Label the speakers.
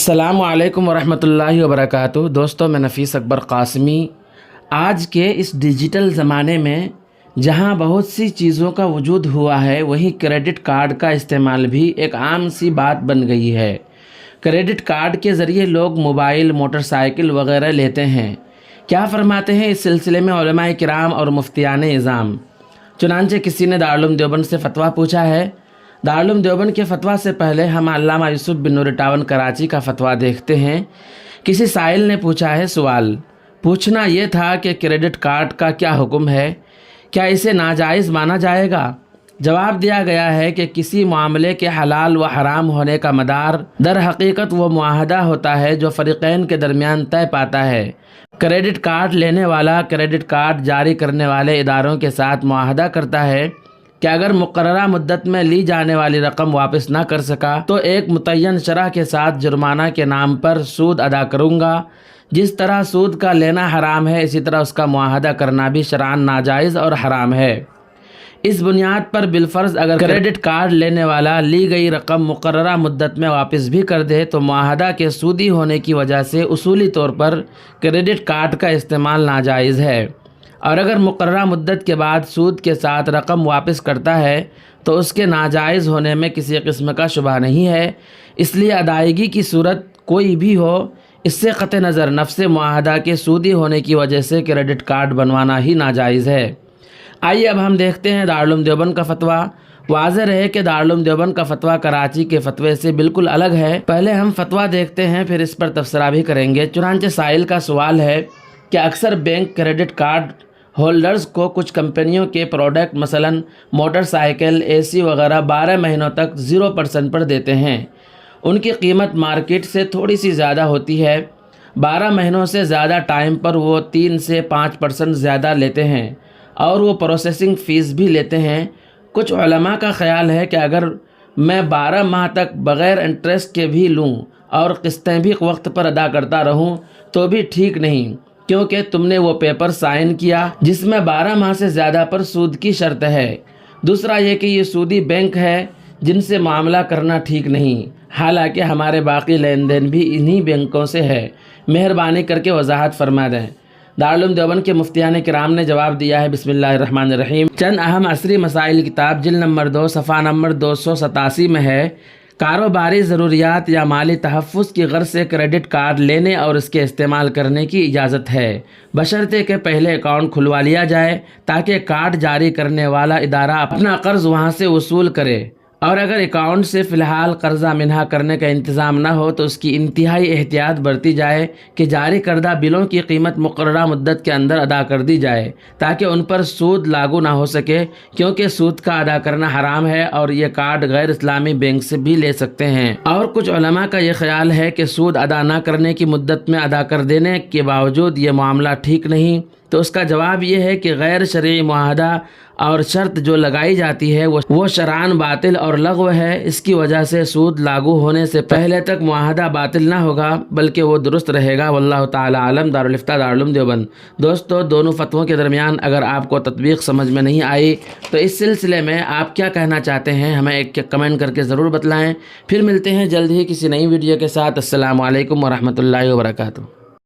Speaker 1: السلام علیکم ورحمۃ اللہ وبرکاتہ۔ دوستو، میں نفیس اکبر قاسمی۔ آج کے اس ڈیجیٹل زمانے میں جہاں بہت سی چیزوں کا وجود ہوا ہے، وہیں کریڈٹ کارڈ کا استعمال بھی ایک عام سی بات بن گئی ہے۔ کریڈٹ کارڈ کے ذریعے لوگ موبائل، موٹر سائیکل وغیرہ لیتے ہیں۔ کیا فرماتے ہیں اس سلسلے میں علماء کرام اور مفتیان اعظام؟ چنانچہ کسی نے دارالعلوم دیوبند سے فتویٰ پوچھا ہے۔ دارالعلوم دیوبند کے فتویٰ سے پہلے ہم علامہ یوسف بن نور اٹاون کراچی کا فتویٰ دیکھتے ہیں۔ کسی سائل نے پوچھا ہے سوال، پوچھنا یہ تھا کہ کریڈٹ کارڈ کا کیا حکم ہے، کیا اسے ناجائز مانا جائے گا؟ جواب دیا گیا ہے کہ کسی معاملے کے حلال و حرام ہونے کا مدار در حقیقت وہ معاہدہ ہوتا ہے جو فریقین کے درمیان طے پاتا ہے۔ کریڈٹ کارڈ لینے والا کریڈٹ کارڈ جاری کرنے والے اداروں کے ساتھ معاہدہ کرتا ہے کہ اگر مقررہ مدت میں لی جانے والی رقم واپس نہ کر سکا تو ایک متعین شرح کے ساتھ جرمانہ کے نام پر سود ادا کروں گا۔ جس طرح سود کا لینا حرام ہے، اسی طرح اس کا معاہدہ کرنا بھی شرعاً ناجائز اور حرام ہے۔ اس بنیاد پر بالفرض اگر کریڈٹ کارڈ لینے والا لی گئی رقم مقررہ مدت میں واپس بھی کر دے تو معاہدہ کے سودی ہونے کی وجہ سے اصولی طور پر کریڈٹ کارڈ کا استعمال ناجائز ہے، اور اگر مقررہ مدت کے بعد سود کے ساتھ رقم واپس کرتا ہے تو اس کے ناجائز ہونے میں کسی قسم کا شبہ نہیں ہے۔ اس لیے ادائیگی کی صورت کوئی بھی ہو، اس سے قطع نظر نفس معاہدہ کے سودی ہونے کی وجہ سے کریڈٹ کارڈ بنوانا ہی ناجائز ہے۔ آئیے اب ہم دیکھتے ہیں دارالعلوم دیوبند کا فتویٰ۔ واضح رہے کہ دارالعلوم دیوبند کا فتویٰ کراچی کے فتوے سے بالکل الگ ہے۔ پہلے ہم فتویٰ دیکھتے ہیں، پھر اس پر تبصرہ بھی کریں گے۔ چنانچہ سائل کا سوال ہے کہ اکثر بینک کریڈٹ کارڈ ہولڈرز کو کچھ کمپنیوں کے پروڈکٹ مثلاً موٹر سائیکل، اے سی وغیرہ 12 مہینوں تک 0% پر دیتے ہیں۔ ان کی قیمت مارکیٹ سے تھوڑی سی زیادہ ہوتی ہے۔ 12 مہینوں سے زیادہ ٹائم پر وہ 3 سے 5% زیادہ لیتے ہیں، اور وہ پروسیسنگ فیس بھی لیتے ہیں۔ کچھ علماء کا خیال ہے کہ اگر میں 12 ماہ تک بغیر انٹرسٹ کے بھی لوں اور قسطیں بھی وقت پر ادا کرتا رہوں تو بھی ٹھیک نہیں، کیونکہ تم نے وہ پیپر سائن کیا جس میں 12 ماہ سے زیادہ پر سود کی شرط ہے۔ دوسرا یہ کہ یہ سودی بینک ہے جن سے معاملہ کرنا ٹھیک نہیں، حالانکہ ہمارے باقی لین دین بھی انہی بینکوں سے ہے۔ مہربانی کر کے وضاحت فرما دیں۔ دارالعلوم دیوبند کے مفتیان کرام نے جواب دیا ہے۔ بسم اللہ الرحمن الرحیم۔ چند اہم عصری مسائل کتاب جلد نمبر 2 صفحہ نمبر 287 میں ہے، کاروباری ضروریات یا مالی تحفظ کی غرض سے کریڈٹ کارڈ لینے اور اس کے استعمال کرنے کی اجازت ہے، بشرطے کہ پہلے اکاؤنٹ کھلوا لیا جائے تاکہ کارڈ جاری کرنے والا ادارہ اپنا قرض وہاں سے وصول کرے، اور اگر اکاؤنٹ سے فی الحال قرضہ منہا کرنے کا انتظام نہ ہو تو اس کی انتہائی احتیاط برتی جائے کہ جاری کردہ بلوں کی قیمت مقررہ مدت کے اندر ادا کر دی جائے تاکہ ان پر سود لاگو نہ ہو سکے، کیونکہ سود کا ادا کرنا حرام ہے اور یہ کارڈ غیر اسلامی بینک سے بھی لے سکتے ہیں۔ اور کچھ علماء کا یہ خیال ہے کہ سود ادا نہ کرنے کی مدت میں ادا کر دینے کے باوجود یہ معاملہ ٹھیک نہیں، تو اس کا جواب یہ ہے کہ غیر شرعی معاہدہ اور شرط جو لگائی جاتی ہے وہ شرعاً باطل اور لغو ہے۔ اس کی وجہ سے سود لاگو ہونے سے پہلے تک معاہدہ باطل نہ ہوگا بلکہ وہ درست رہے گا۔ واللہ تعالی عالم۔ دارالفتہ دارالعلوم دیوبند۔ دوستو، دونوں فتووں کے درمیان اگر آپ کو تطبیق سمجھ میں نہیں آئی تو اس سلسلے میں آپ کیا کہنا چاہتے ہیں ہمیں ایک کمنٹ کر کے ضرور بتلائیں۔ پھر ملتے ہیں جلد ہی کسی نئی ویڈیو کے ساتھ۔ السلام علیکم ورحمۃ اللہ وبرکاتہ۔